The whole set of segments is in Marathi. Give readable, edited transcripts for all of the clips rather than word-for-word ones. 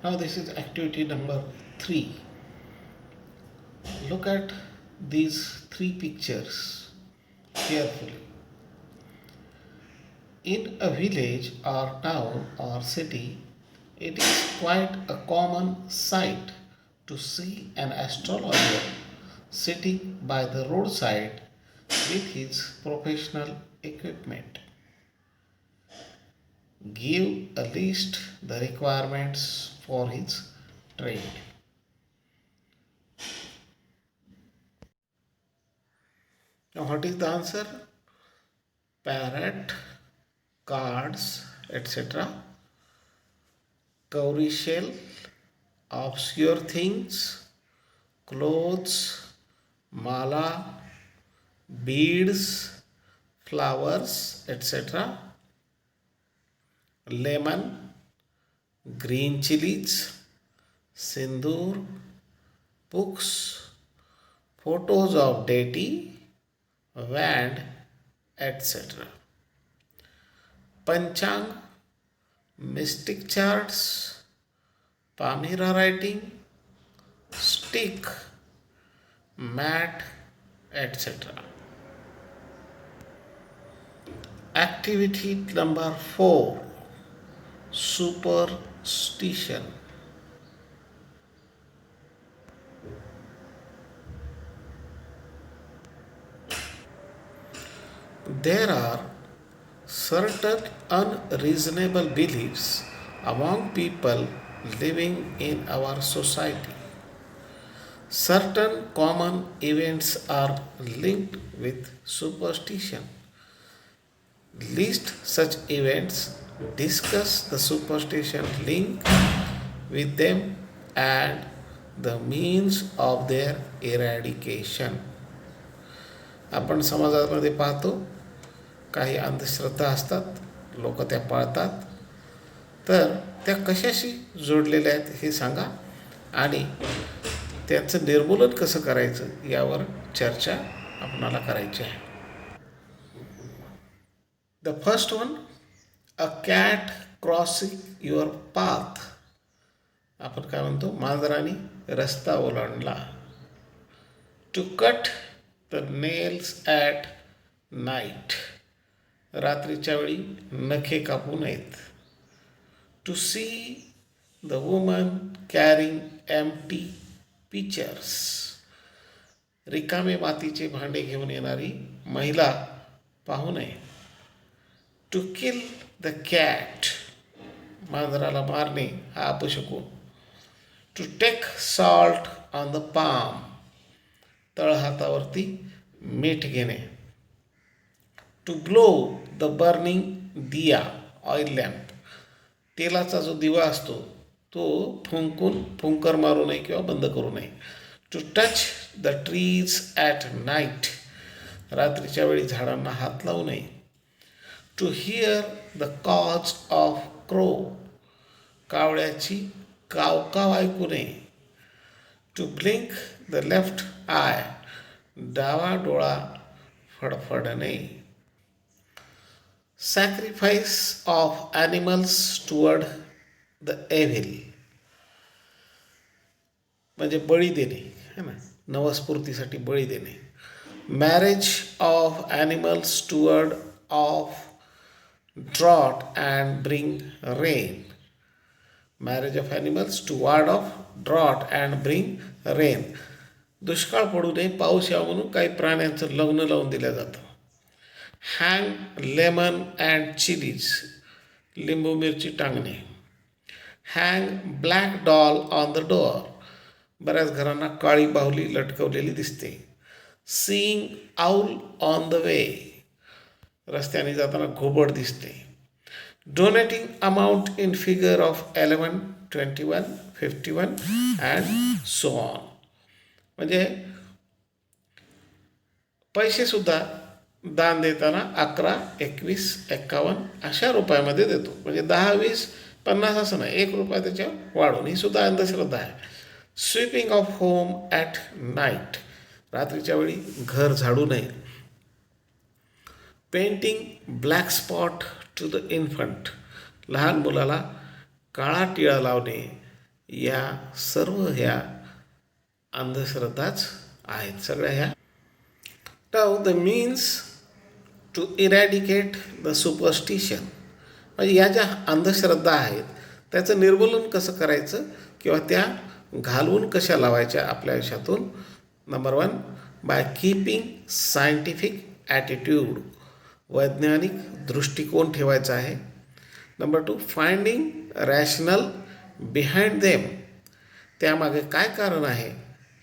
Now this is activity number 3. Look at these 3 pictures carefully. In a village or town or city, it is quite a common sight to see an astrologer sitting by the roadside with his professional equipment. Give a list the requirements for his trade. Now what is the answer? Parrot, cards, etc. Cowrie shell, obscure things, clothes, mala, beads, flowers, etc. Lemon, green chilies, sindoor, books, photos of deity, wand, etc. Panchang, mystic charts, Palmyra writing, stick, mat, etc. Activity number 4. Superstition. There are certain unreasonable beliefs among people living in our society. Certain common events are linked with superstition. List such events, discuss the superstition link with them and the means of their eradication. आपण समाजामध्ये पाहतो काही अंधश्रद्धा असतात, लोक त्या पाळतात. तर त्या कशाशी जोडलेल्या आहेत हे सांगा आणि त्यांचं निर्मूलन कसं करायचं यावर चर्चा आपणाला करायची आहे. The first one, a cat crossing your path. आपण काय म्हणतो, मांजराने रस्ता ओलांडला. To cut the nails at night. रात्रीच्या वेळी नखे कापू नयेत. To see the woman carrying empty pitchers. रिकामे मातीचे भांडे घेऊन येणारी महिला पाहू नये. To kill the cat. मांजराला मारणे हा अपशकुन. To take salt on the palm. तळहातावरती मीठ घेणे. To blow the burning diya, oil lamp. तेलाचा जो दिवा असतो तो फुंकर मारू नये किंवा बंद करू नये. To touch the trees at night. रात्रीच्या वेळी झाडांना हात लावू नये. To hear the caws of crow. कावळ्याची कावकाव ऐकू नये. To blink the left eye. डावा डोळा फडफडणे. Sacrifice of animals toward the evil. म्हणजे बळी देणे, है ना, नवस्फूर्तीसाठी बळी देणे. Marriage of animals to ward off drought and bring rain. Marriage of animals to ward off drought and bring rain. दुष्काळ पडू नये, पाऊस यावं म्हणून काही प्राण्यांचं लग्न लावून दिलं जातं. Hang lemon and chillies. लिंबू मिरची टांगणे. Hang black doll on the door. बऱ्याच घरांना काळी बाहुली लटकवलेली दिसते. Seeing owl on the way. रस्त्याने जाताना घोबड दिसते. Donating amount in figure of 11, 21, 51 and so on. म्हणजे पैसेसुद्धा दान देताना 11, 21, 51 अशा रुपयामध्ये देतो. म्हणजे 10, 20, 50 असं नाही, 1 रुपया त्याच्यावर वाढून. ही सुद्धा अंधश्रद्धा आहे. Sweeping of home at night. रात्रीच्या वेळी घर झाडू नये. Painting black spot to the infant. लहान मुलाला काळा टिळा लावणे या सर्व ह्या अंधश्रद्धाच आहेत सगळ्या ह्या. Now the means to eradicate the superstition, म्हणजे या ज्या अंधश्रद्धा आहेत त्याचं निर्मूलन कसं करायचं किंवा त्या घालवून कशा लावायच्या आपल्या आयुष्यातून. Number 1, by keeping scientific attitude, वैज्ञानिक दृष्टिकोन ठेवायचा आहे. Number 2, finding rational behind them, त्यामागे काय कारण आहे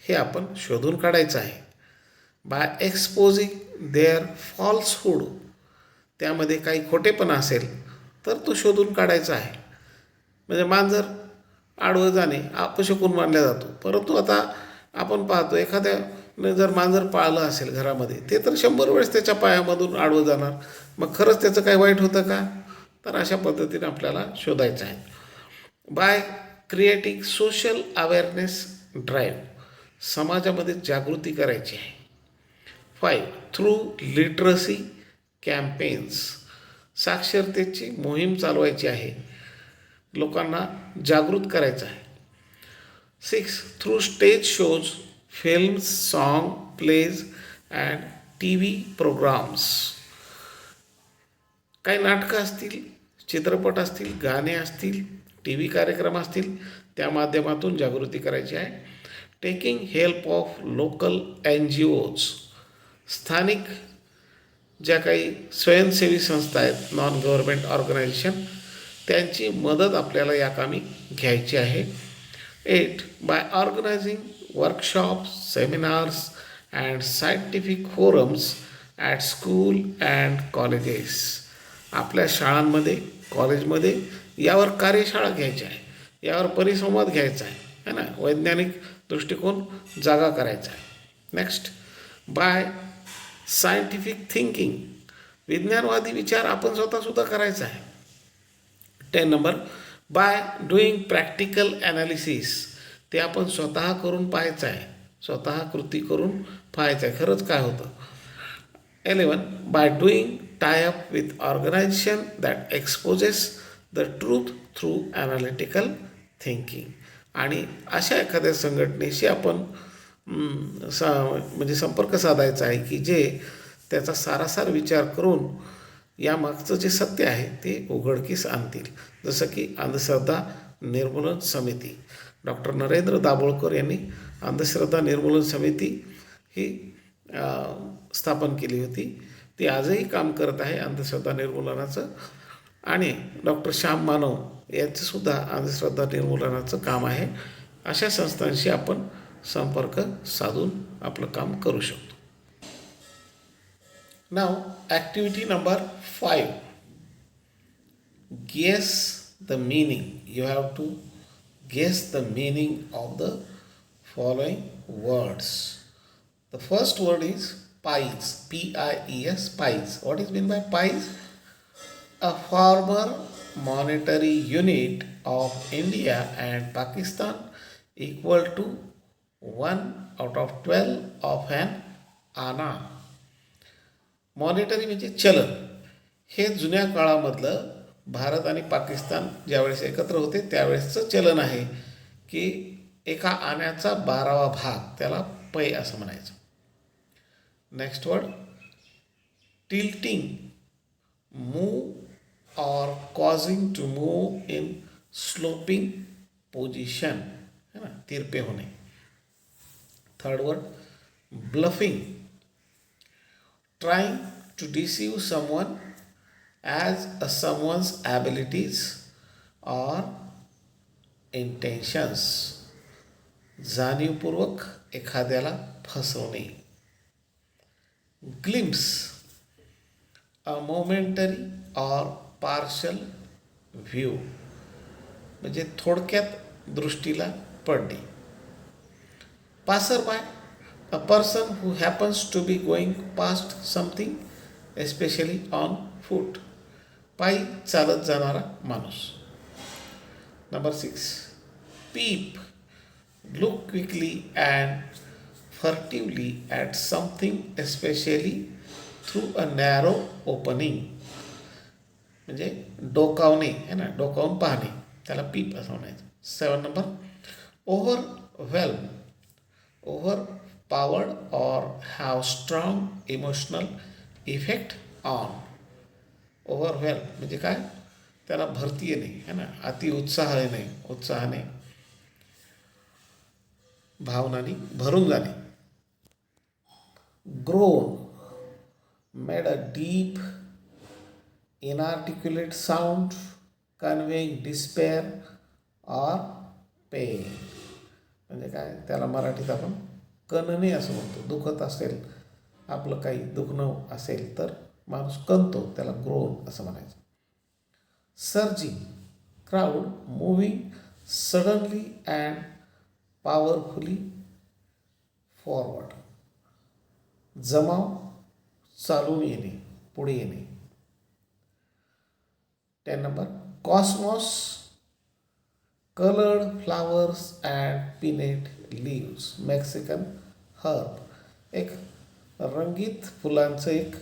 हे आपण शोधून काढायचं आहे. बाय एक्सपोजिंग देअर फॉल्सहूड, त्यामध्ये काही खोटेपणा असेल तर तो शोधून काढायचा आहे. म्हणजे मांजर आडवं जाणे अपशकुन मानला जातो, परंतु आता आपण पाहतो एखाद्याने जर मांजर पाळलं असेल घरामध्ये, ते तर 100 वेळेस त्याच्या पायामधून आडवं जाणार, मग खरंच त्याचं काही वाईट होतं का? तर अशा पद्धतीने आपल्याला शोधायचं आहे. By creating social awareness drive, समाजामध्ये जागृती करायची आहे. 5, थ्रू लिटरसी कॅम्पेन्स, साक्षरतेची मोहीम चालवायची आहे, लोकांना जागृत करायचं आहे. 6, through stage shows, films, song, plays and T V programmes, काही नाटकं असतील, चित्रपट असतील, गाणे असतील, टी व्ही कार्यक्रम असतील, त्या माध्यमातून जागृती करायची आहे. टेकिंग हेल्प ऑफ लोकल NGOज, स्थानिक ज्या काही स्वयंसेवी संस्था आहेत, नॉन गव्हर्मेंट ऑर्गनायझेशन, त्यांची मदत आपल्याला या कामी घ्यायची आहे. 8, by organising workshops, seminars and scientific forums at school and colleges, आपल्या शाळांमध्ये, कॉलेजमध्ये यावर कार्यशाळा घ्यायच्या आहे, यावर परिसंवाद घ्यायचा आहे ना, वैज्ञानिक दृष्टिकोन जागा करायचा आहे. नेक्स्ट, बाय सायंटिफिक थिंकिंग, विज्ञानवादी विचार आपण स्वतःसुद्धा करायचा आहे. 10 number, bye doing practical analysis, ते आपण स्वतः करून पाहायचं आहे, स्वतः कृती करून पाहायचं आहे खरंच काय होतं. 11, by doing tie up with organisation that exposes the truth through analytical thinking, आणि अशा एखाद्या संघटनेशी आपण म्हणजे संपर्क साधायचा आहे की जे त्याचा सारासार विचार करून यामागचं जे सत्य आहे ते उघडकीस आणतील. जसं की अंधश्रद्धा निर्मूलन समिती, डॉक्टर नरेंद्र दाभोळकर यांनी अंधश्रद्धा निर्मूलन समिती ही स्थापन केली होती. ती आजही काम करत आहे अंधश्रद्धा निर्मूलनाचं, आणि डॉक्टर श्याम मानव यांचंसुद्धा अंधश्रद्धा निर्मूलनाचं काम आहे. अशा संस्थांशी आपण संपर्क साधून आपलं काम करू शकतो. Now activity number 5, guess the meaning. You have to guess the meaning of the following words. The first word is pies, PIES, pies. What is meant by pies? A former monetary unit of India and Pakistan equal to 1/12 of an आना. मॉनिटरी म्हणजे चलन. हे जुन्या काळामधलं भारत आणि पाकिस्तान ज्यावेळेस एकत्र होते त्यावेळेसचं चलन आहे की एका आण्याचा 12वा भाग, त्याला पै असं म्हणायचं. Next word, tilting, move or causing to move in sloping position, है ना, तिरपे होणे. Third word, bluffing, trying to deceive someone as a someone's abilities or intentions, जाणीवपूर्वक एखाद्याला फसवणे. Glimpse, a momentary or partial view, म्हणजे थोडक्यात दृष्टीला पडणे. passerby, a person who happens to be going past something, especially on foot, पायी चालत जाणारा माणूस. Number 6, peep, look quickly and furtively at something, especially through a narrow opening, म्हणजे डोकावणे, है ना, डोकावून पाहणे. त्याला पीप असं म्हणायचं. 7 नंबर, ओव्हरवेल्म, ओव्हर पॉवर्ड और have strong emotional effect on. Overwhelm म्हणजे काय, त्याला भरती येणे है ना, अति उत्साह येणे, उत्साहाने भावनांनी भरून जाणे. Grown, made a deep inarticulate sound conveying despair or pain. म्हणजे काय, त्याला मराठीत आपण कणणे असं म्हणतो. दुखत असेल, आपलं काही दुखणं असेल तर माणूस कणतो, त्याला ग्रोन असं म्हणायचं. Surging, crowd moving suddenly and powerfully forward. जमाव, चालून येणे, पुढे येणे. 10 number, cosmos, coloured flowers and pinnate leaves, Mexican herb. एक रंगीत फुलांचं एक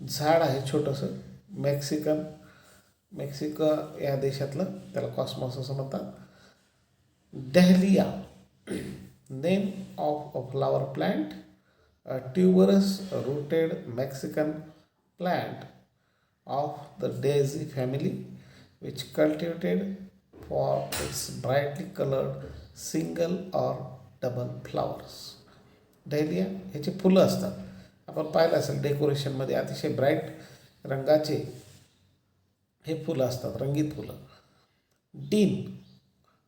झाड आहे छोटंसं, मेक्सिको या देशातलं, त्याला कॉस्मॉस असं म्हणतात. Dahlia, name of a flower plant, a tuberous rooted Mexican plant of the daisy family, which cultivated for its brightly colored single or double flowers. Dahlia ह्याची फुलं असतात, आपण पाहिलं असेल डेकोरेशनमध्ये अतिशय ब्राईट रंगाचे हे फुलं असतात, रंगीत फुलं. Dean,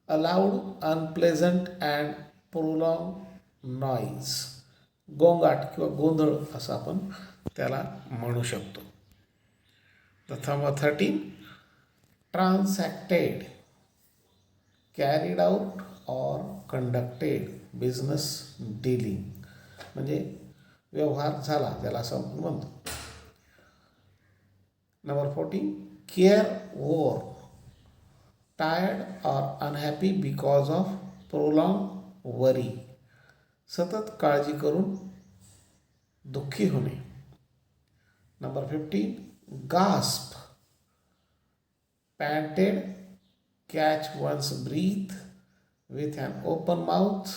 a loud unpleasant and prolong noise, गोंगाट किंवा गोंधळ असं आपण त्याला म्हणू शकतो. नंबर 13, ट्रान्सॅक्टेड, कॅरीड आउट और कंडक्टेड बिझनेस डीलिंग, म्हणजे व्यवहार झाला त्याला असं आपण म्हणतो. नंबर 14, केअर ओव्हर, टायर्ड और अनहॅपी बिकॉज ऑफ प्रोलॉंग वरी, सतत काळजी करून दुःखी होणे. Number 15, gasp, panted, catch one's breath with an open mouth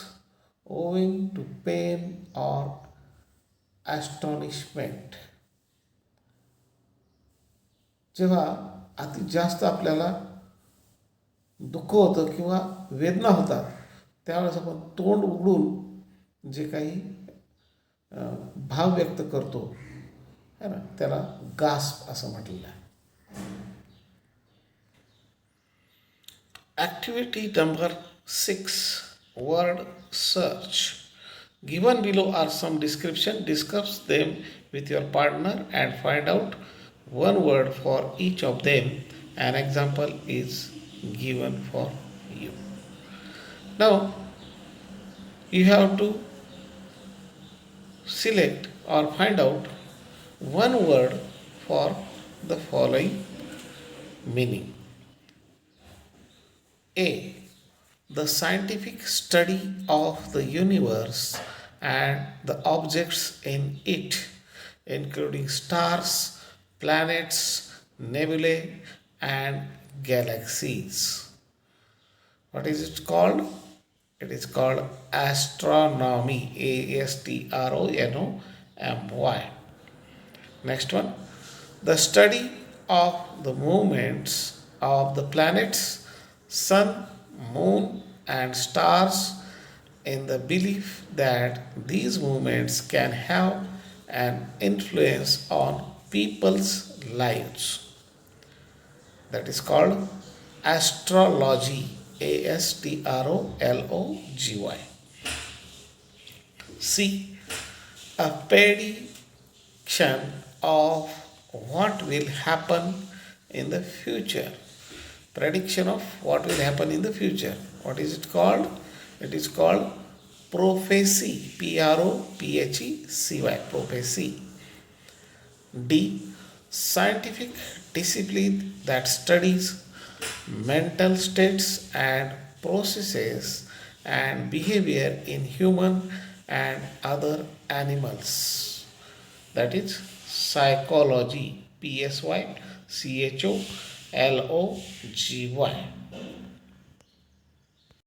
owing to pain or astonishment. जेव्हा अति जास्त आपल्याला दुःख होतं किंवा वेदना होतात, त्यावेळेस आपण तोंड उघडून जे काही भाव व्यक्त करतो है ना, त्याला गास्प असं म्हटलेलं आहे. Activity number 6, word search. Given below are some description, discuss them with your partner and find out one word for each of them. An example is given for you. Now you have to select or find out one word for the following meaning. A, the scientific study of the universe and the objects in it, including stars, planets, nebulae, and galaxies. What is it called? It is called astronomy. ASTRONOMY. Next one, the study of the movements of the planets, sun, moon, and stars, in the belief that these movements can have an influence on people's lives. That is called astrology. ASTROLOGY. C, a prediction of what will happen in the future. Prediction of what will happen in the future. What is it called? It is called prophecy. PROPHECY. Prophecy. D, scientific discipline that studies mental states and processes and behavior in human and other animals. That is psychology. PSYCHOLOGY.